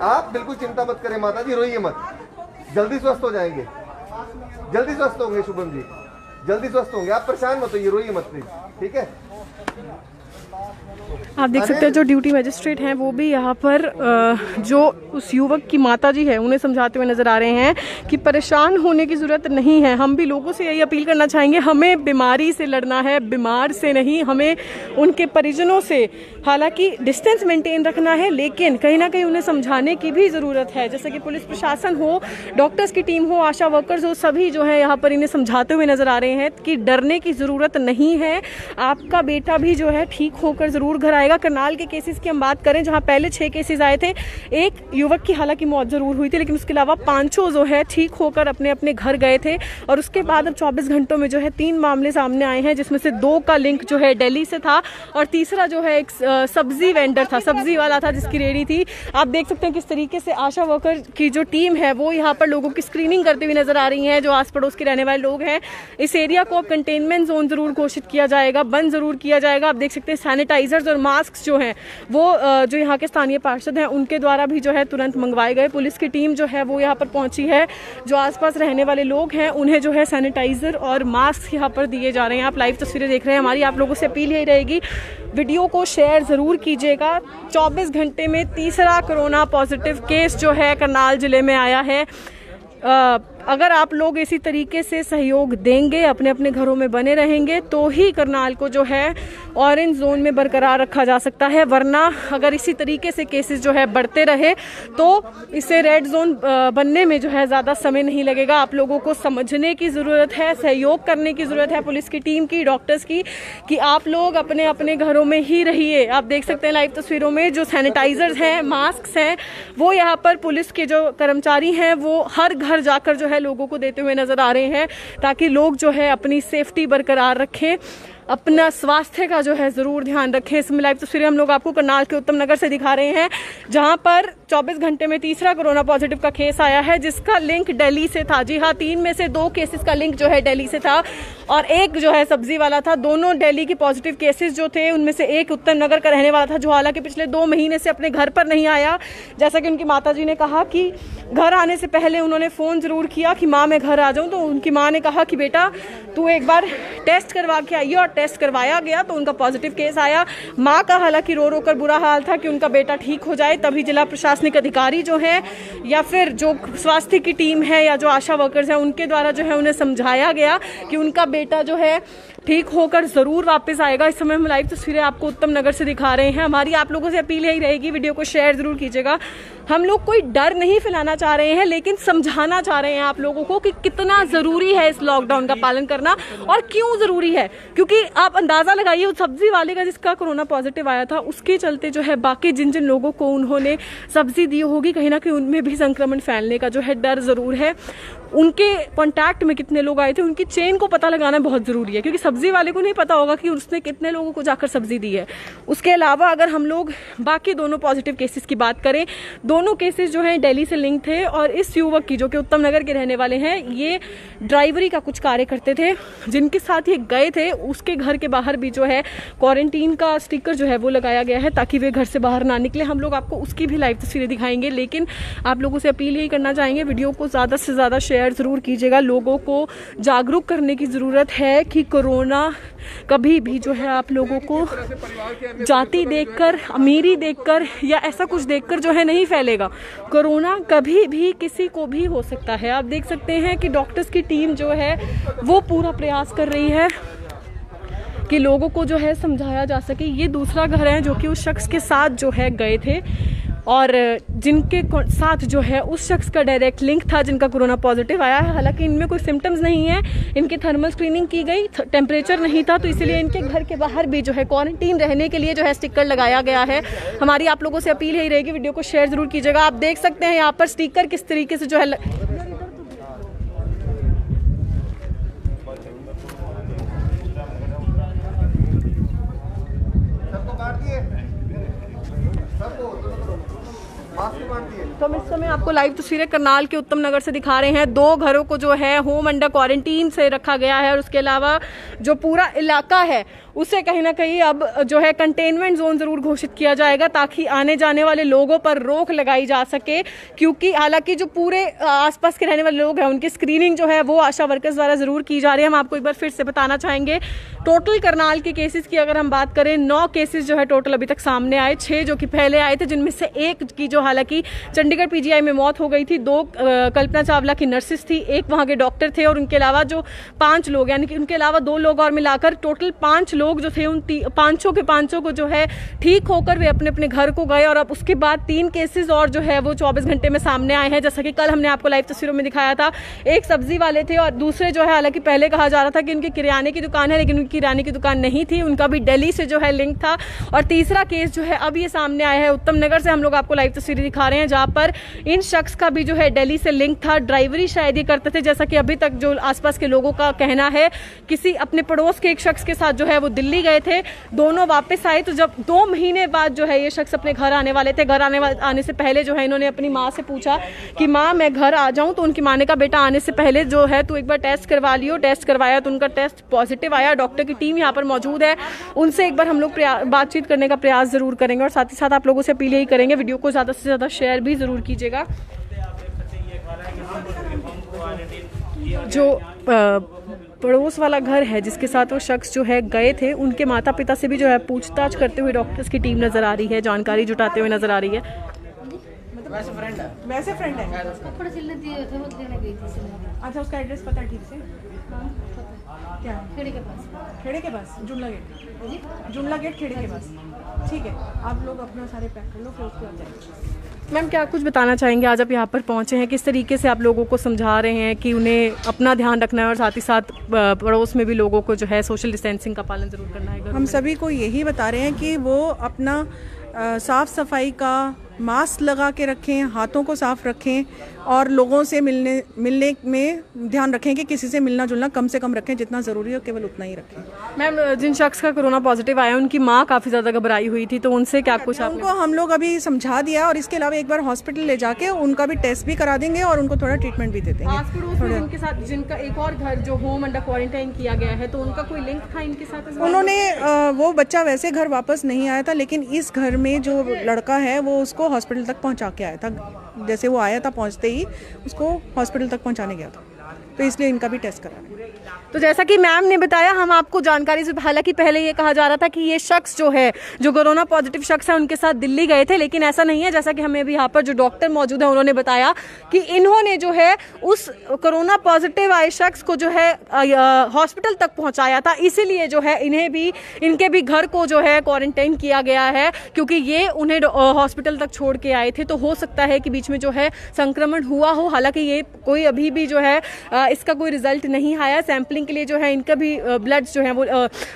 आप बिल्कुल चिंता मत करें माता जी, रोइए मत, जल्दी स्वस्थ हो जाएंगे, जल्दी स्वस्थ होंगे शुभम जी, जल्दी स्वस्थ होंगे, आप परेशान मत होइए, रोइए मत प्लीज, ठीक है। आप देख सकते हैं जो ड्यूटी मजिस्ट्रेट हैं वो भी यहाँ पर जो उस युवक की माताजी है उन्हें समझाते हुए नजर आ रहे हैं कि परेशान होने की जरूरत नहीं है। हम भी लोगों से यही अपील करना चाहेंगे, हमें बीमारी से लड़ना है, बीमार से नहीं। हमें उनके परिजनों से हालांकि डिस्टेंस मेंटेन रखना है, लेकिन कहीं ना कहीं उन्हें समझाने की भी ज़रूरत है। जैसे कि पुलिस प्रशासन हो, डॉक्टर्स की टीम हो, आशा वर्कर्स हो, सभी जो है यहाँ पर इन्हें समझाते हुए नजर आ रहे हैं कि डरने की ज़रूरत नहीं है। आपका बेटा भी जो है ठीक होकर ज़रूर घर आएगा। करनाल के केसेस की हम बात करें जहाँ पहले 6 केसेस आए थे, एक युवक की हालांकि मौत ज़रूर हुई थी, लेकिन उसके अलावा 5 जो है ठीक होकर अपने अपने घर गए थे। और उसके बाद अब 24 घंटों में जो है 3 मामले सामने आए हैं, जिसमें से 2 का लिंक जो है दिल्ली से था और तीसरा जो है एक सब्जी वेंडर था, सब्जी वाला था जिसकी रेडी थी। आप देख सकते हैं किस तरीके से आशा वर्कर की जो टीम है वो यहाँ पर लोगों की स्क्रीनिंग करते हुए नजर आ रही है। जो आस पड़ोस के रहने वाले लोग हैं, इस एरिया को अब कंटेनमेंट जोन जरूर घोषित किया जाएगा, बंद जरूर किया जाएगा। आप देख सकते हैं सैनिटाइजर्स और मास्क जो हैं वो जो यहाँ के स्थानीय पार्षद हैं उनके द्वारा भी जो है तुरंत मंगवाए गए। पुलिस की टीम जो है वो यहाँ पर पहुंची है। जो आसपास रहने वाले लोग हैं उन्हें जो है सैनिटाइजर और मास्क यहाँ पर दिए जा रहे हैं। आप लाइव तस्वीरें देख रहे हैं। हमारी आप लोगों से अपील यही रहेगी, वीडियो को शेयर ज़रूर कीजिएगा। 24 घंटे में तीसरा कोरोना पॉजिटिव केस जो है करनाल जिले में आया है। अगर आप लोग इसी तरीके से सहयोग देंगे, अपने अपने घरों में बने रहेंगे, तो ही करनाल को जो है ऑरेंज जोन में बरकरार रखा जा सकता है। वरना अगर इसी तरीके से केसेस जो है बढ़ते रहे तो इसे रेड जोन बनने में जो है ज़्यादा समय नहीं लगेगा। आप लोगों को समझने की ज़रूरत है, सहयोग करने की ज़रूरत है पुलिस की टीम की, डॉक्टर्स की, कि आप लोग अपने अपने घरों में ही रहिए। आप देख सकते हैं लाइव तस्वीरों में जो सैनिटाइजर्स हैं, मास्क हैं, वो यहाँ पर पुलिस के जो कर्मचारी हैं वो हर घर जाकर जो है लोगों को देते हुए नजर आ रहे हैं, ताकि लोग जो है अपनी सेफ्टी बरकरार रखें, अपना स्वास्थ्य का जो है जरूर ध्यान रखें। इसमें लाइव तस्वीरें हम लोग आपको करनाल के उत्तम नगर से दिखा रहे हैं, जहां पर 24 घंटे में तीसरा कोरोना पॉजिटिव का केस आया है, जिसका लिंक दिल्ली से था। जी हाँ, 3 में से 2 केसेस का लिंक जो है दिल्ली से था और एक जो है सब्जी वाला था। दोनों दिल्ली के पॉजिटिव केसेस जो थे उनमें से एक उत्तम नगर का रहने वाला था, जो हालांकि पिछले 2 महीने से अपने घर पर नहीं आया। जैसा कि उनकी माताजी ने कहा कि घर आने से पहले उन्होंने फोन जरूर किया कि माँ मैं घर आ जाऊं, तो उनकी माँ ने कहा कि बेटा तू एक बार टेस्ट करवा के आइए, और टेस्ट करवाया गया तो उनका पॉजिटिव केस आया। माँ का हालांकि रो रो कर बुरा हाल था कि उनका बेटा ठीक हो जाए, तभी जिला प्रशासनिक अधिकारी जो है या फिर जो स्वास्थ्य की टीम है या जो आशा वर्कर्स हैं उनके द्वारा जो है उन्हें समझाया गया कि उनका बेटा जो है ठीक होकर जरूर वापस आएगा। इस समय हम लाइव तस्वीरें आपको उत्तम नगर से दिखा रहे हैं। हमारी आप लोगों से अपील यही रहेगी, वीडियो को शेयर जरूर कीजिएगा। हम लोग कोई डर नहीं फैलाना चाह रहे हैं, लेकिन समझाना चाह रहे हैं आप लोगों को कि कितना जरूरी है इस लॉकडाउन का पालन करना और क्यों जरूरी है। क्योंकि आप अंदाजा लगाइए, उस सब्जी वाले का जिसका कोरोना पॉजिटिव आया था उसके चलते जो है बाकी जिन जिन लोगों को उन्होंने सब्जी दी होगी, कहीं ना कहीं उनमें भी संक्रमण फैलने का जो है डर जरूर है। उनके कॉन्टैक्ट में कितने लोग आए थे, उनकी चेन को पता लगाना बहुत जरूरी है, क्योंकि सब्जी वाले को नहीं पता होगा कि उसने कितने लोगों को जाकर सब्जी दी है। उसके अलावा अगर हम लोग बाकी दोनों पॉजिटिव केसेस की बात करें, दोनों केसेस जो हैं दिल्ली से लिंक थे और इस युवक की जो कि उत्तम नगर के रहने वाले हैं, ये ड्राइवरी का कुछ कार्य करते थे, जिनके साथ ये गए थे उसके घर के बाहर भी जो है क्वारंटीन का स्टिकर जो है वो लगाया गया है ताकि वे घर से बाहर ना निकले। हम लोग आपको उसकी भी लाइव तस्वीरें दिखाएंगे, लेकिन आप लोगों से अपील यही करना चाहेंगे, वीडियो को ज़्यादा से ज़्यादा शेयर जरूर कीजिएगा। लोगों को जागरूक करने की ज़रूरत है कि कोरोना कभी भी जो है आप लोगों को जाति देखकर, अमीरी देखकर या ऐसा कुछ देखकर जो है नहीं फैलेगा। कोरोना कभी भी किसी को भी हो सकता है। आप देख सकते हैं कि डॉक्टर्स की टीम जो है वो पूरा प्रयास कर रही है कि लोगों को जो है समझाया जा सके। ये दूसरा घर है जो कि उस शख्स के साथ जो है गए थे और जिनके साथ जो है उस शख्स का डायरेक्ट लिंक था, जिनका कोरोना पॉजिटिव आया है। हालांकि इनमें कोई सिम्टम्स नहीं है, इनकी थर्मल स्क्रीनिंग की गई, टेम्परेचर नहीं था, तो इसीलिए इनके घर के बाहर भी जो है क्वारंटीन रहने के लिए जो है स्टिकर लगाया गया है। हमारी आप लोगों से अपील यही रहेगी, वीडियो को शेयर जरूर कीजिएगा। आप देख सकते हैं यहाँ पर स्टिकर किस तरीके से जो है तो हम इस समय आपको लाइव तस्वीरें करनाल के उत्तम नगर से दिखा रहे हैं। 2 घरों को जो है होम अंडर क्वारंटीन से रखा गया है और उसके अलावा जो पूरा इलाका है उसे कहीं ना कहीं अब जो है कंटेनमेंट जोन जरूर घोषित किया जाएगा ताकि आने जाने वाले लोगों पर रोक लगाई जा सके। क्योंकि हालांकि जो पूरे आसपास के रहने वाले लोग हैं उनकी स्क्रीनिंग जो है वो आशा वर्कर्स द्वारा जरूर की जा रही है। हम आपको एक बार फिर से बताना चाहेंगे, टोटल करनाल के केसेस की अगर हम बात करें, 9 केसेस जो है टोटल अभी तक सामने आए, 6 जो कि पहले आए थे, जिनमें से 1 की जो हालांकि चंडीगढ़ पीजीआई में मौत हो गई थी, 2 कल्पना चावला की नर्सेस थी, 1 वहां के डॉक्टर थे और उनके अलावा जो 5 लोग यानी कि उनके अलावा 2 लोग और मिलाकर टोटल 5 लोग जो थे, उन 5 को जो है ठीक होकर वे अपने अपने घर को गए। और अब उसके बाद 3 केसेस और जो है वो 24 घंटे में सामने आए हैं। जैसा कि कल हमने आपको लाइव तस्वीरों में दिखाया था, एक सब्जी वाले थे और दूसरे जो है, हालांकि पहले कहा जा रहा था कि उनकी किराने की दुकान है, लेकिन उनकी किराने की दुकान नहीं थी, उनका भी दिल्ली से जो है लिंक था। और तीसरा केस जो है अब ये सामने आया है उत्तम नगर से। हम लोग आपको लाइव तस्वीरें दिखा रहे हैं जहां पर इन शख्स का भी जो है दिल्ली से लिंक था, ड्राइवरी शायद ये करते थे, जैसा कि अभी तक जो आसपास के लोगों का कहना है। किसी अपने पड़ोस के एक शख्स के साथ जो है वो दिल्ली गए थे, दोनों वापस आए। तो जब 2 महीने बाद जो है ये शख्स अपने घर आने वाले थे, घर आने से पहले जो है इन्होंने अपनी माँ से पूछा कि माँ मैं घर आ जाऊं, तो उनकी माँ ने कहा बेटा आने से पहले जो है तू एक बार टेस्ट करवा लियो। टेस्ट करवाया तो उनका टेस्ट पॉजिटिव आया। डॉक्टर की टीम यहाँ पर मौजूद है, उनसे एक बार हम लोग बातचीत करने का प्रयास जरूर करेंगे और साथ ही साथ आप लोगों से अपील यही करेंगे, वीडियो को ज्यादा से ज्यादा शेयर भी जरूर कीजिएगा। जो पड़ोस वाला घर है जिसके साथ वो शख्स जो है गए थे, उनके माता पिता से भी जो है पूछताछ करते हुए डॉक्टर्स की टीम नजर आ रही है, जानकारी जुटाते हुए नजर आ रही है। वैसे फ्रेंड है, थोड़ा सिलने दिए थे, वो देने गई थी। अच्छा, उसका एड्रेस पता है ठीक से? क्या? खेड़े के पास। खेड़े के पास, जुमला गेट खेड़े के पास। ठीक है, आप लोग अपना सारे पैक कर लो, फिर उसके बाद जाएंगे। मैम क्या कुछ बताना चाहेंगे, आज आप यहाँ पर पहुँचे हैं, किस तरीके से आप लोगों को समझा रहे हैं कि उन्हें अपना ध्यान रखना है और साथ ही साथ पड़ोस में भी लोगों को जो है सोशल डिस्टेंसिंग का पालन जरूर करना है? हम सभी को यही बता रहे हैं कि वो अपना साफ सफाई का मास्क लगा के रखें, हाथों को साफ रखें और लोगों से मिलने में ध्यान रखें कि किसी से मिलना जुलना कम से कम रखें, जितना ज़रूरी हो केवल उतना ही रखें। मैम जिन शख्स का कोरोना पॉजिटिव आया उनकी माँ काफ़ी ज़्यादा घबराई हुई थी, तो उनसे क्या कुछ उनको हम लोग अभी समझा दिया और इसके अलावा एक बार हॉस्पिटल ले जाके उनका भी टेस्ट भी करा देंगे और उनको थोड़ा ट्रीटमेंट भी दे देंगे। आस पड़ोस में जिनके साथ जिनका एक और घर जो होम अंडर क्वारंटाइन किया गया है, तो उनका कोई लिंक था इनके साथ? उन्होंने वो बच्चा वैसे घर वापस नहीं आया था, लेकिन इस घर में जो लड़का है वो उसको हॉस्पिटल तक पहुँचा के आया था। जैसे वो आया था पहुंचते ही उसको हॉस्पिटल तक पहुंचाने गया था, तो इसलिए इनका भी टेस्ट करा। तो जैसा कि मैम ने बताया, हम आपको जानकारी से, हालांकि पहले ये कहा जा रहा था कि ये शख्स जो है, जो कोरोना पॉजिटिव शख्स है, उनके साथ दिल्ली गए थे, लेकिन ऐसा नहीं है। जैसा कि हमें अभी यहाँ पर जो डॉक्टर मौजूद है उन्होंने बताया कि इन्होंने जो है उस कोरोना पॉजिटिव आए शख्स को जो है हॉस्पिटल तक पहुँचाया था, इसीलिए जो है इन्हें भी, इनके भी घर को जो है क्वारंटाइन किया गया है, क्योंकि ये उन्हें हॉस्पिटल तक छोड़ के आए थे। तो हो सकता है कि बीच में जो है संक्रमण हुआ हो, हालांकि ये कोई अभी भी जो है इसका कोई रिजल्ट नहीं आया। सैंपलिंग के लिए जो है इनका भी ब्लड जो है वो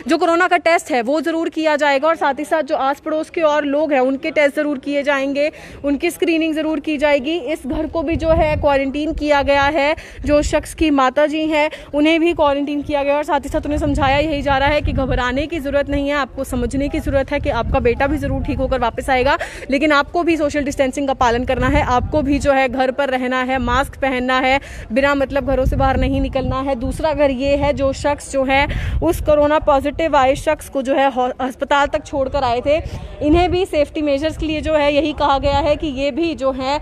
जो कोरोना का टेस्ट है वो जरूर किया जाएगा और साथ ही साथ जो आस पड़ोस के और लोग हैं उनके टेस्ट जरूर किए जाएंगे, उनकी स्क्रीनिंग जरूर की जाएगी। इस घर को भी जो है क्वारंटीन किया गया है, जो शख्स की माता जी हैं उन्हें भी क्वारंटीन किया गया और साथ ही साथ उन्हें समझाया यही जा रहा है कि घबराने की जरूरत नहीं है, आपको समझने की जरूरत है कि आपका बेटा भी जरूर ठीक होकर वापस आएगा, लेकिन आपको भी सोशल डिस्टेंसिंग का पालन करना है, आपको भी जो है घर पर रहना है, मास्क पहनना है, बिना मतलब घरों से बाहर नहीं निकलना है। दूसरा घर ये है, जो शख्स जो है उस कोरोना पॉजिटिव आए शख्स को जो है अस्पताल तक छोड़कर आए थे, इन्हें भी सेफ्टी मेजर्स के लिए जो है यही कहा गया है कि ये भी जो है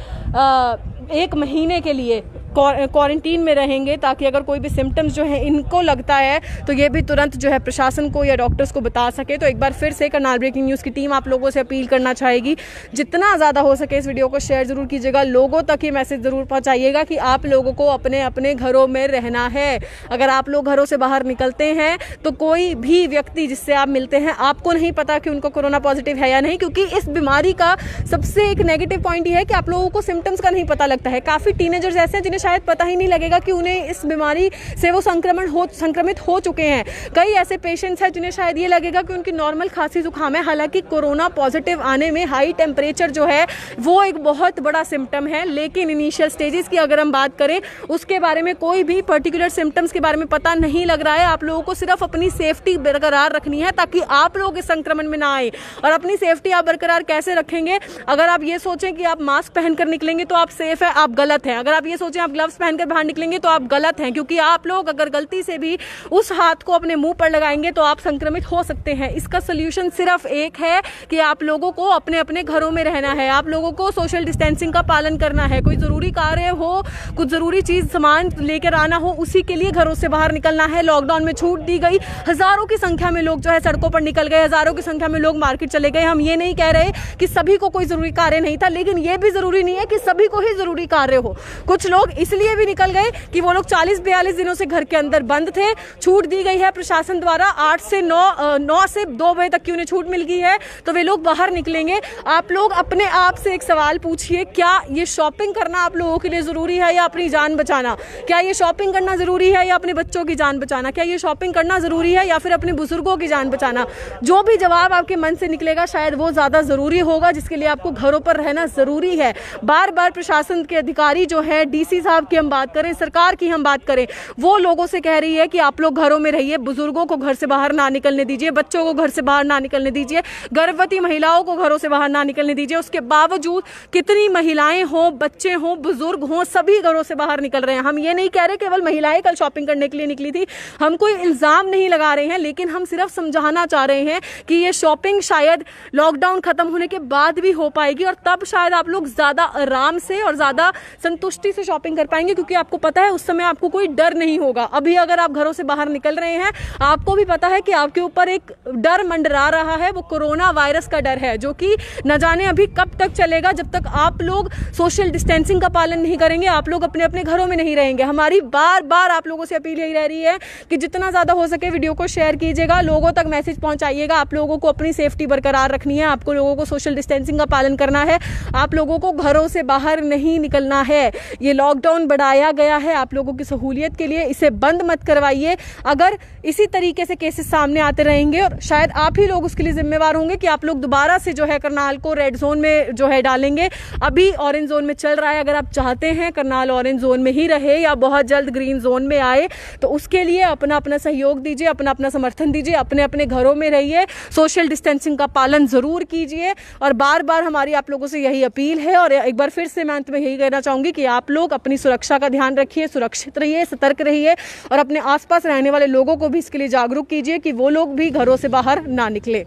1 महीने के लिए क्वारंटीन में रहेंगे, ताकि अगर कोई भी सिम्टम्स जो है इनको लगता है तो ये भी तुरंत जो है प्रशासन को या डॉक्टर्स को बता सके। तो एक बार फिर से करनाल ब्रेकिंग न्यूज़ की टीम आप लोगों से अपील करना चाहेगी, जितना ज़्यादा हो सके इस वीडियो को शेयर जरूर कीजिएगा, लोगों तक ये मैसेज जरूर पहुँचाइएगा कि आप लोगों को अपने अपने घरों में रहना है। अगर आप लोग घरों से बाहर निकलते हैं तो कोई भी व्यक्ति जिससे आप मिलते हैं, आपको नहीं पता कि उनको कोरोना पॉजिटिव है या नहीं, क्योंकि इस बीमारी का सबसे एक नेगेटिव पॉइंट ये है कि आप लोगों को सिम्टम्स का नहीं पता लगता है। काफ़ी टीनेजर्स ऐसे हैं जिन्हें शायद पता ही नहीं लगेगा कि उन्हें इस बीमारी से वो संक्रमित हो चुके हैं। कई ऐसे पेशेंट्स हैं जिन्हें शायद ये लगेगा कि उनकी नॉर्मल खांसी जुकाम है, हालांकि कोरोना पॉजिटिव आने में हाई टेम्परेचर जो है वो एक बहुत बड़ा सिम्टम है। लेकिन इनिशियल स्टेजेस की अगर हम बात करें, उसके बारे में कोई भी पर्टिकुलर सिम्टम्स के बारे में पता नहीं लग रहा है। आप लोगों को सिर्फ अपनी सेफ्टी बरकरार रखनी है ताकि आप लोग इस संक्रमण में ना आए। और अपनी सेफ्टी आप बरकरार कैसे रखेंगे? अगर आप ये सोचें कि आप मास्क पहनकर निकलेंगे तो आप सेफ है, आप गलत हैं। अगर आप ये सोचें आप ग्लव्स पहनकर बाहर निकलेंगे तो आप गलत हैं, क्योंकि आप लोग अगर गलती से भी उस हाथ को अपने मुंह पर लगाएंगे तो आप संक्रमित हो सकते हैं। इसका सोल्यूशन सिर्फ एक है कि आप लोगों को अपने अपने घरों में रहना है, आप लोगों को सोशल डिस्टेंसिंग का पालन करना है। कोई जरूरी कार्य हो, कुछ जरूरी चीज सामान लेकर आना हो, उसी के लिए घरों से बाहर निकलना है। लॉकडाउन में छूट दी गई, हजारों की संख्या में लोग जो है सड़कों पर निकल गए, हजारों की संख्या में लोग मार्केट चले गए। हम ये नहीं कह रहे कि सभी को कोई जरूरी कार्य नहीं था, लेकिन ये भी जरूरी नहीं है कि सभी को ही जरूरी कार्य हो। कुछ लोग इसलिए भी निकल गए कि वो लोग 40-42 दिनों से घर के अंदर बंद थे। छूट दी गई है प्रशासन द्वारा 8 से 9 से 2 बजे तक की उन्हें छूट मिल गई है, तो वे लोग बाहर निकलेंगे। आप लोग अपने आप से एक सवाल पूछिए, क्या ये शॉपिंग करना आप लोगों के लिए जरूरी है या अपनी जान बचाना? क्या ये शॉपिंग करना जरूरी है या अपने बच्चों की जान बचाना? क्या ये शॉपिंग करना जरूरी है या फिर अपने बुजुर्गों की जान बचाना? जो भी जवाब आपके मन से निकलेगा शायद वो ज्यादा जरूरी होगा, जिसके लिए आपको घरों पर रहना जरूरी है। बार बार प्रशासन के अधिकारी जो है, डीसी साहब की हम बात करें, सरकार की हम बात करें, वो लोगों से कह रही है कि आप लोग घरों में रहिए, बुजुर्गों को घर से बाहर ना निकलने दीजिए, बच्चों को घर से बाहर ना निकलने दीजिए, गर्भवती महिलाओं को घरों से बाहर ना निकलने दीजिए। उसके बावजूद कितनी महिलाएं हों, बच्चे हों, बुजुर्ग हों, सभी घरों से बाहर निकल रहे हैं। हम ये नहीं कह रहे केवल महिलाएं कल शॉपिंग करने के लिए निकली थी, हम कोई इल्जाम नहीं लगा रहे हैं, लेकिन हम सिर्फ समझाना चाह रहे हैं कि ये शॉपिंग शायद लॉकडाउन खत्म होने के बाद भी हो पाएगी, और तब शायद आप लोग ज्यादा आराम से और ज्यादा संतुष्टि से शॉपिंग कर पाएंगे, क्योंकि आपको पता है उस समय आपको कोई डर नहीं होगा। अभी अगर आप घरों से बाहर निकल रहे हैं, आपको भी पता है कि आपके ऊपर एक डर मंडरा रहा है, वो कोरोना वायरस का डर है, जो कि न जाने अभी कब तक चलेगा, जब तक आप लोग सोशल डिस्टेंसिंग का पालन नहीं करेंगे, आप लोग अपने अपने घरों में नहीं रहेंगे। हमारी बार बार आप लोगों से अपील यही रह रही है कि जितना ज्यादा हो सके वीडियो को शेयर कीजिएगा, लोगों तक मैसेज पहुंचाइएगा। आप लोगों को अपनी सेफ्टी बरकरार रखनी है, आपको लोगों को सोशल डिस्टेंसिंग का पालन करना है, आप लोगों को घरों से बाहर नहीं निकलना है। ये लॉकडाउन बढ़ाया गया है आप लोगों की सहूलियत के लिए, इसे बंद मत करवाइए। अगर इसी तरीके से केसेस सामने आते रहेंगे, और शायद आप ही लोग उसके लिए जिम्मेवार होंगे कि आप लोग दोबारा से जो है करनाल को रेड जोन में जो है डालेंगे। अभी ऑरेंज जोन में चल रहा है, अगर आप चाहते हैं करनाल ऑरेंज जोन में ही रहे या बहुत जल्द ग्रीन जोन में आए, तो उसके लिए अपना अपना सहयोग दीजिए, अपना अपना समर्थन दीजिए, अपने अपने घरों में रहिए, सोशल डिस्टेंसिंग का पालन जरूर कीजिए। और बार बार हमारी आप लोगों से यही अपील है, और एक बार फिर से मैं अंत में यही कहना चाहूंगी कि आप लोग अपनी सुरक्षा का ध्यान रखिए, सुरक्षित रहिए, सतर्क रहिए, और अपने आसपास रहने वाले लोगों को भी इसके लिए जागरूक कीजिए कि वो लोग भी घरों से बाहर ना निकले।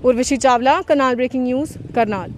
Urvashi Chawla, Karnal breaking news, Karnal.